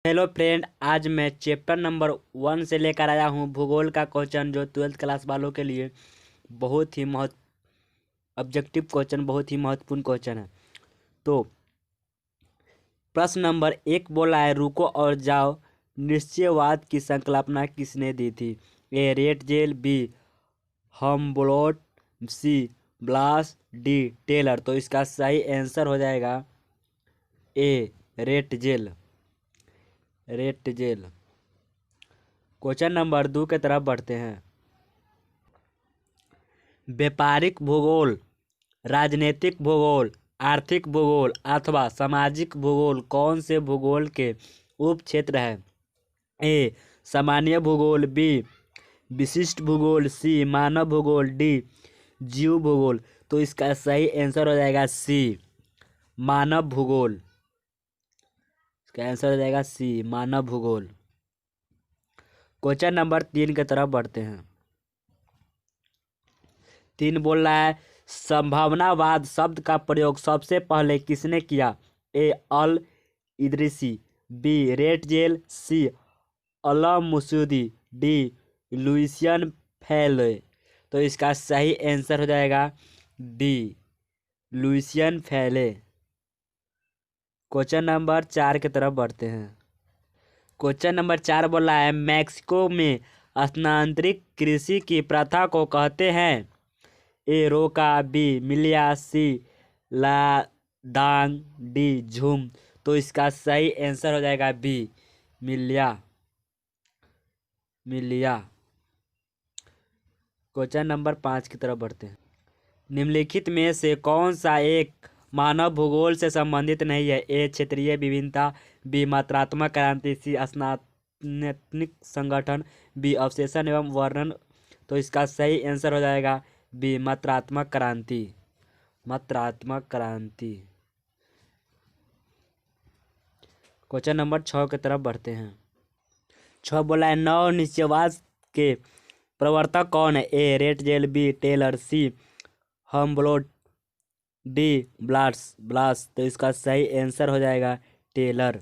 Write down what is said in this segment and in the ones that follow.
Hello friend, आज मैं chapter number 1 से लेकर आया हूँ भूगोल का क्वेश्चन, जो 12th क्लास वालों के लिए बहुत ही ऑब्जेक्टिव क्वेश्चन, बहुत ही महत्वपूर्ण क्वेश्चन है। तो प्रश्न नंबर 1 बोला है, रुको और जाओ निश्चयवाद की संकल्पना किसने दी थी? ए रेटजेल, बी हम्बोल्ट, सी ब्लास, डी टेलर। तो इसका सही आंसर हो जाएगा ए रेटजेल। क्वेश्चन नंबर 2 की तरफ बढ़ते हैं। व्यापारिक भूगोल, राजनीतिक भूगोल, आर्थिक भूगोल अथवा सामाजिक भूगोल कौन से भूगोल के उप क्षेत्र है? ए सामान्य भूगोल, बी विशिष्ट भूगोल, सी मानव भूगोल, डी जीव भूगोल। तो इसका सही आंसर हो जाएगा सी मानव भूगोल। इसका आंसर हो जाएगा सी मानव भूगोल। क्वेश्चन नंबर 3 की तरफ बढ़ते हैं। 3 बोल रहा है, संभावनावाद शब्द का प्रयोग सबसे पहले किसने किया? ए अल इदरीसी, बी रेटजेल, सी अल मसूदी, डी लुइसियन फैले। तो इसका सही आंसर हो जाएगा डी लुइसियन फैले। क्वेश्चन नंबर 4 की तरफ बढ़ते हैं। क्वेश्चन नंबर 4 बोल रहा है, मैक्सिको में स्थानांतरित कृषि की प्रथा को कहते हैं? ए रोका, बी मिलिया, सी लादांग, डी झूम। तो इसका सही आंसर हो जाएगा बी मिलिया। क्वेश्चन नंबर 5 की तरफ बढ़ते हैं। निम्नलिखित में से कौन सा एक मानव भूगोल से संबंधित नहीं है? ए क्षेत्रीय विभिन्नता, बी मात्रात्मक क्रांति, सी स्नातनिक संगठन, बी अवशेषण एवं वर्णन। तो इसका सही आंसर हो जाएगा बी मात्रात्मक क्रांति। क्वेश्चन नंबर 6 की तरफ बढ़ते हैं। 6 बोला है, नव निश्चयवाद के प्रवर्तक कौन है? ए रेटजेल, बी टेलर, सी हम्बोल्ट, डी ब्लास। तो इसका सही आंसर हो जाएगा टेलर।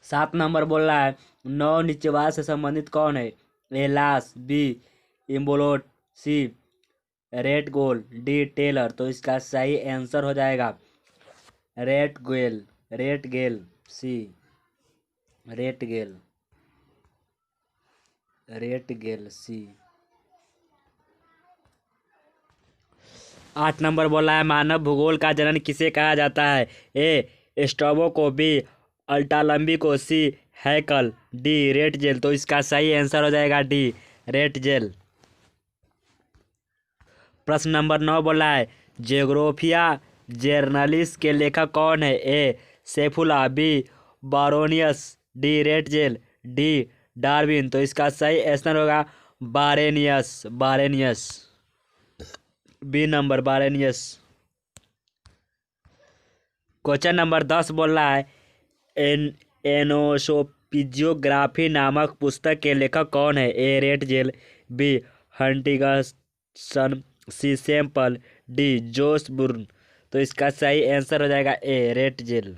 7 नंबर बोल रहा है, नव निश्चयवाद से संबंधित कौन है? ए लास, बी इम्बोलोट, सी रेट गोल, डी टेलर। तो इसका सही आंसर हो जाएगा रेट गेल, सी रेट गेल सी। 8 नंबर बोला है, मानव भूगोल का जनक किसे कहा जाता है? ए स्ट्रैबो को, बी अल्टालंबी को, सी हैकल, डी रेटजेल। तो इसका सही आंसर हो जाएगा डी रेटजेल। प्रश्न नंबर 9 बोला है, जियोग्राफिया जर्नलिस के लेखक कौन है? ए सेफुला, B Varenius, D Ratzel, D Darwin. तो इसका सही आंसर होगा Varenius. B number Varenius. Question number 10 बोल रहा है, एनोसोफिजियोग्राफी नामक पुस्तक के लेखक कौन है? ए रेटजेल, बी हंटिंगटन, सी सैंपल, डी जोसबुर्न। तो इसका सही आंसर हो जाएगा ए रेटजेल।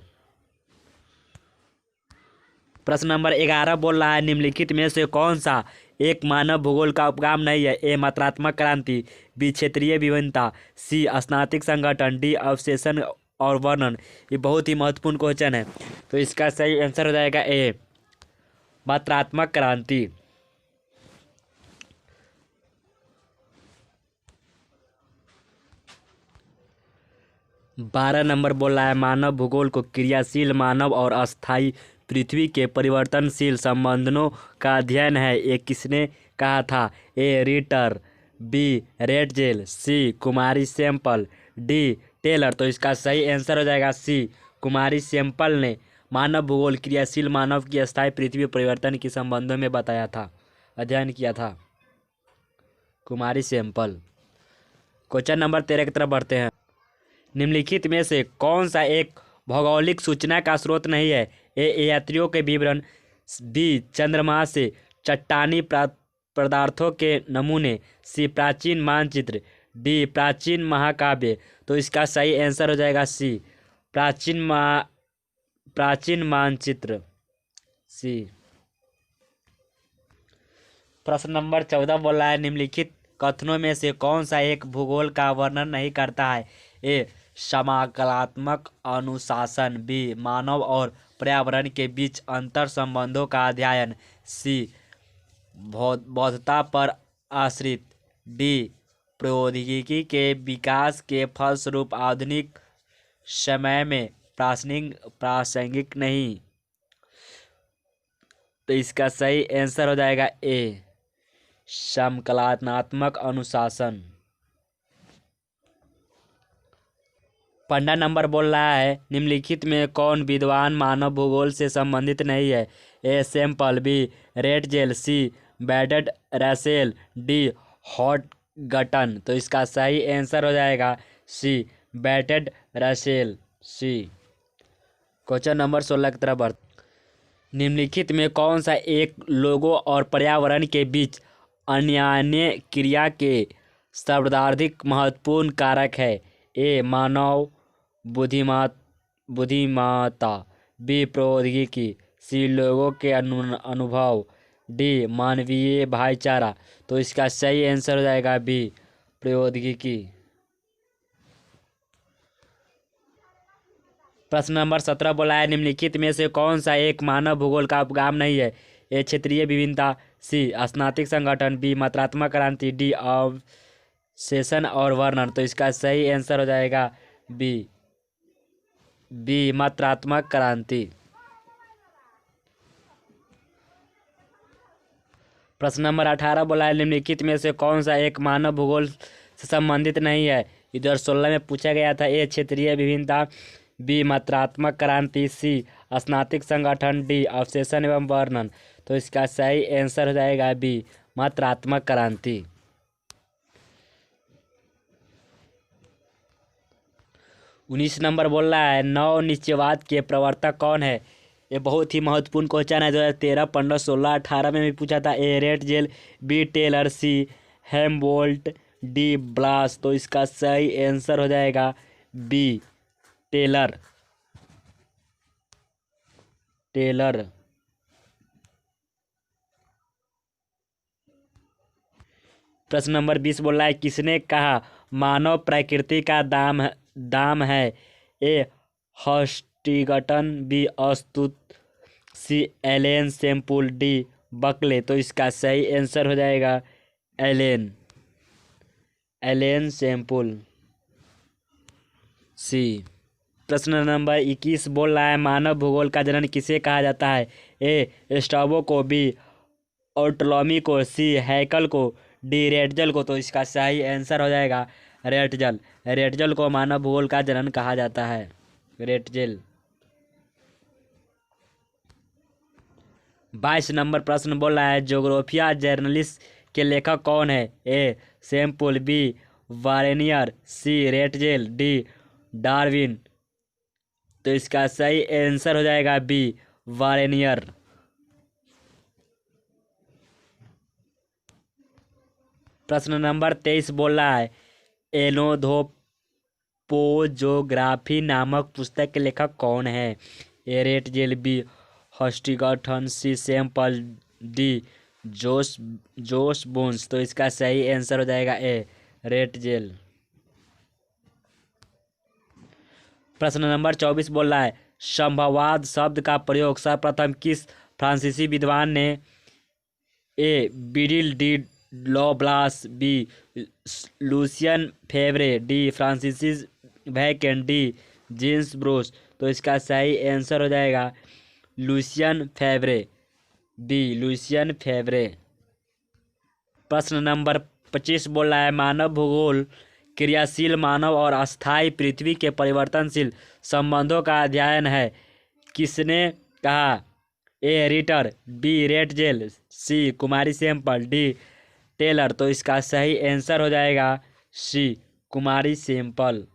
प्रश्न नंबर 11 बोल रहा है, निम्नलिखित में से कौन सा एक मानव भूगोल का उपगाम नहीं है? ए मात्रात्मक क्रांति, बी क्षेत्रीय विभिन्नता, सी स्नातनिक संगठन, डी अवशेषण और वर्णन। ये बहुत ही महत्वपूर्ण क्वेश्चन है। तो इसका सही आंसर हो जाएगा ए मात्रात्मक क्रांति। 12 नंबर बोल रहा है, मानव भूगोल को क्रियाशील मानव और अस्थायी पृथ्वी के परिवर्तनशील संबंधों का अध्ययन है, ये किसने कहा था? ए रिटर, बी रेटजेल, सी कुमारी सैंपल, डी टेलर। तो इसका सही आंसर हो जाएगा सी कुमारी सैंपल ने मानव भूगोल क्रियाशील मानव की अस्थायी पृथ्वी परिवर्तन के संबंधों में बताया था, अध्ययन किया था, कुमारी सैंपल। क्वेश्चन नंबर 13 की तरफ बढ़ते हैं। निम्नलिखित में से कौन सा एक भौगोलिक सूचना का स्रोत नहीं है? ए यात्रियों के विवरण, बी चंद्रमा से चट्टानी पदार्थों के नमूने, सी प्राचीन मानचित्र, डी प्राचीन महाकाव्य। तो इसका सही आंसर हो जाएगा सी प्राचीन मानचित्र, सी। प्रश्न नंबर 14 बोल रहा है निम्नलिखित कथनों में से कौन सा एक भूगोल का वर्णन नहीं करता है? ए समाकलात्मक अनुशासन, बी मानव और पर्यावरण के बीच अंतर संबंधों का अध्ययन, सी बौद्धता पर आश्रित, डी प्रौद्योगिकी के विकास के फलस्वरूप आधुनिक समय में प्रासंगिक नहीं। तो इसका सही आंसर हो जाएगा ए समकलनात्मक अनुशासन। 15 नंबर बोल रहा है निम्नलिखित में कौन विद्वान मानव भूगोल से संबंधित नहीं है? A Semple, B Ratzel, C बेडेड रसेल, डी हॉटगटन। तो इसका सही आंसर हो जाएगा सी बेडेड रसेल, सी। क्वेश्चन नंबर 16 की तरफ बढ़ते। निम्नलिखित में कौन सा एक लोगों और पर्यावरण के बीच अन्योन्य क्रिया के सर्वाधिक महत्वपूर्ण कारक है? ए मानव बुद्धिमत्ता, बी प्रौद्योगिकी, सी लोगों के अनुभव, डी मानवीय भाईचारा। तो इसका सही आंसर हो जाएगा बी प्रौद्योगिकी। प्रश्न नंबर 17 बोला है निम्नलिखित में से कौन सा एक मानव भूगोल का उपगाम नहीं है? ए क्षेत्रीय विभिन्नता, सी स्नातक संगठन, बी मात्रात्मक क्रांति, डी अवशेषण और वर्णन। तो इसका सही आंसर हो जाएगा बी मात्रात्मक क्रांति। प्रश्न नंबर 18 बोला है निम्नलिखित में से कौन सा एक मानव भूगोल से संबंधित नहीं है? इधर 16 में पूछा गया था। ए क्षेत्रीय विभिन्नता, बी मात्रात्मक क्रांति, सी स्नातक संगठन, डी अवशेषण एवं वर्णन। तो इसका सही आंसर हो जाएगा बी मात्रात्मक क्रांति। 19 नंबर बोल रहा है नव निश्चयवाद के प्रवर्तक कौन है? ये बहुत ही महत्वपूर्ण क्वेश्चन है। 2013, 15, 16, 18 में भी पूछा था। ए रेटजेल, बी टेलर, सी हेम्बोल्ट, डी ब्लास। तो इसका सही आंसर हो जाएगा बी टेलर। प्रश्न नंबर 20 बोल रहा है किसने कहा मानव प्रकृति का दाम है? ए हॉस्टिगटन, बी अस्तुत, सी एलेन सैम्पुल, डी बकले। तो इसका सही आंसर हो जाएगा एलेन सैम्पुल, सी। प्रश्न नंबर 21 बोल रहा है मानव भूगोल का जनक किसे कहा जाता है? ए स्ट्रैबो को, बी टॉलेमी को, सी हैकल को, डी रेटजेल को। तो इसका सही आंसर हो जाएगा रेटजेल को मानव भूगोल का जनक कहा जाता है, रेटजेल। 22 नंबर प्रश्न बोल रहा है ज्योग्राफिया जर्नलिस्ट के लेखक कौन है? ए सैम्पुल, बी वारेनियर, सी रेटजेल, डी डार्विन। तो इसका सही आंसर हो जाएगा बी वारेनियर। प्रश्न नंबर 23 बोल रहा है एनोथोपोजोग्राफी नामक पुस्तक के लेखक कौन है? ए रेटजेल, बी हॉस्टिगटन, सी सैम्पल, डी जोस बोन्स। तो इसका सही आंसर हो जाएगा ए रेटजेल। प्रश्न नंबर 24 बोल रहा है संभववाद शब्द का प्रयोग सर्वप्रथम किस फ्रांसीसी विद्वान ने? A Vidal de la Blache, B Lucien Febvre, D Francis Bacon, D Jean Brunhes. तो इसका सही आंसर हो जाएगा Lucien Febvre, B Lucien Febvre. प्रश्न नंबर 25 बोल रहा है मानव भूगोल क्रियाशील मानव और अस्थायी पृथ्वी के परिवर्तनशील संबंधों का अध्ययन है, किसने कहा? ए रिटर, बी रेटजेल, सी कुमारी सैम्पल, डी टेलर। तो इसका सही आंसर हो जाएगा सी कुमारी सैम्पल।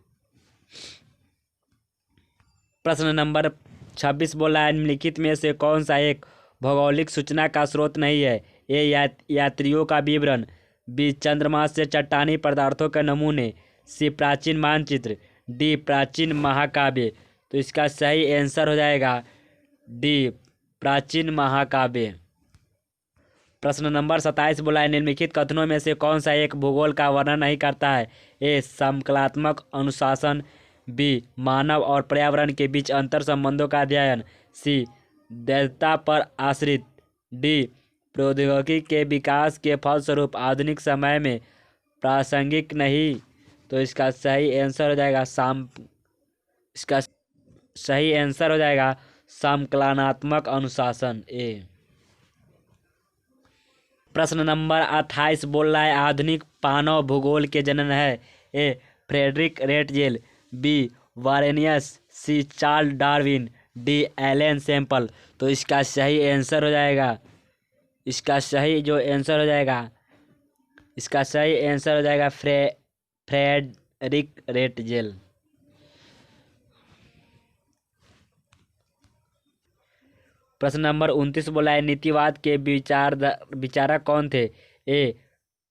प्रश्न नंबर 26 बोला है निम्नलिखित में से कौन सा एक भौगोलिक सूचना का स्रोत नहीं है? ए यात्रियों का विवरण, बी चंद्रमा से चट्टानी पदार्थों के नमूने, सी प्राचीन मानचित्र, डी प्राचीन महाकाव्य। तो इसका सही आंसर हो जाएगा डी प्राचीन महाकाव्य। प्रश्न नंबर 27 बोला है, निम्नलिखित कथनों में से कौन सा एक भूगोल का वर्णन नहीं करता है? ए समकालात्मक अनुशासन, बी मानव और पर्यावरण के बीच अंतर संबंधों का अध्ययन, सी दैवता पर आश्रित, डी प्रौद्योगिकी के विकास के फलस्वरूप आधुनिक समय में प्रासंगिक नहीं। तो इसका सही आंसर हो जाएगा समकालात्मक अनुशासन ए। प्रश्न नंबर 28 बोल रहा है, आधुनिक मानव भूगोल के जनक है? A Friedrich Ratzel, B Varenius, C Charles Darwin, D Ellen Semple. तो इसका सही आंसर हो जाएगा फ्रेडरिक रेटजेल। प्रश्न नंबर 29 बोला है, नीतिवाद के विचारक कौन थे? A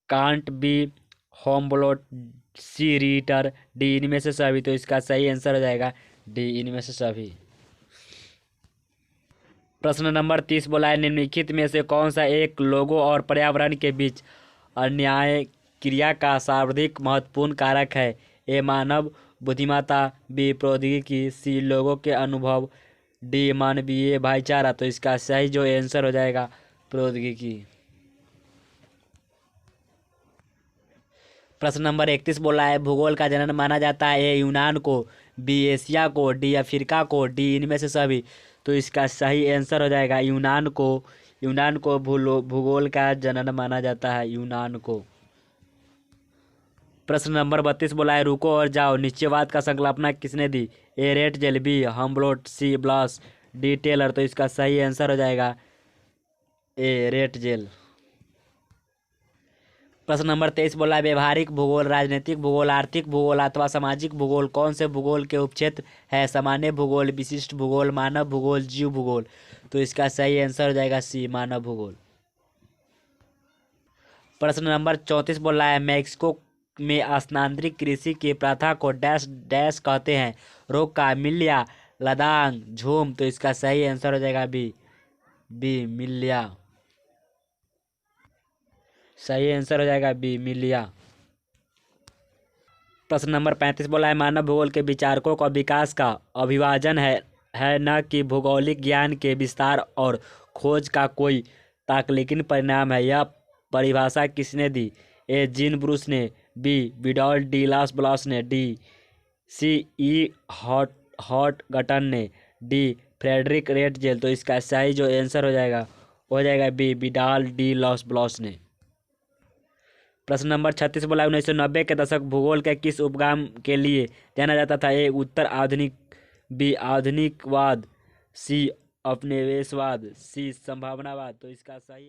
Kant, B Humboldt, C Ritter, D इनमें से सभी। तो इसका सही आंसर हो जाएगा डी इनमें से सभी। प्रश्न नंबर 30 बोला है, निम्नलिखित में से कौन सा एक लोगों और पर्यावरण के बीच अन्याय क्रिया का सर्वाधिक महत्वपूर्ण कारक है? ए मानव बुद्धिमत्ता, बी प्रौद्योगिकी, सी लोगों के अनुभव, डी मानवीय भाईचारा। तो इसका सही जो आंसर हो जाएगा प्रौद्योगिकी। प्रश्न नंबर 31 बोला है, भूगोल का जनक माना जाता है? ए यूनान को, बी एशिया को, डी अफ्रीका को, डी इनमें से सभी। तो इसका सही आंसर हो जाएगा यूनान को भूगोल का जनक माना जाता है, यूनान को। प्रश्न नंबर 32 बोला है, रुको और जाओ निश्चयवाद का संकल्पना किसने दी? ए रेटजेल, बी हम्बोल्ट, सी ब्लॉस, डी टेलर। तो इसका सही आंसर हो जाएगा ए रेटजेल। प्रश्न नंबर 23 बोला है, व्यवहारिक भूगोल, राजनीतिक भूगोल, आर्थिक भूगोल अथवा सामाजिक भूगोल कौन से भूगोल के उपक्षेत्र है? सामान्य भूगोल, विशिष्ट भूगोल, मानव भूगोल, जीव भूगोल। तो इसका सही आंसर हो जाएगा सी मानव भूगोल। प्रश्न नंबर 34 बोल रहा है, मैक्सिको में स्थानांतरित कृषि की प्रथा को डैश डैश कहते हैं? रोका, मिल्या, लदांग, झूम। तो इसका सही आंसर हो जाएगा बी मिल्या। सही आंसर हो जाएगा बी मिल्या। प्रश्न नंबर 35 बोला है, मानव भूगोल के विचारकों का विकास का अभिभाजन है न कि भौगोलिक ज्ञान के विस्तार और खोज का कोई तात्कालिक परिणाम है। यह परिभाषा किसने दी? ए जीन ब्रूस ने, बी विडॉल डी लॉस ब्लॉस ने, डी सी ई हॉटगटन ने, डी फ्रेडरिक रेटजेल। तो इसका सही जो आंसर हो जाएगा बी विडाल डी लॉस ब्लॉस ने। प्रश्न नंबर 36 बोला, 1990 के दशक भूगोल के किस उपगाम के लिए जाना जाता था? ए उत्तर आधुनिक, बी आधुनिकवाद, सी उपनिवेशवाद, सी संभावनावाद। तो इसका सही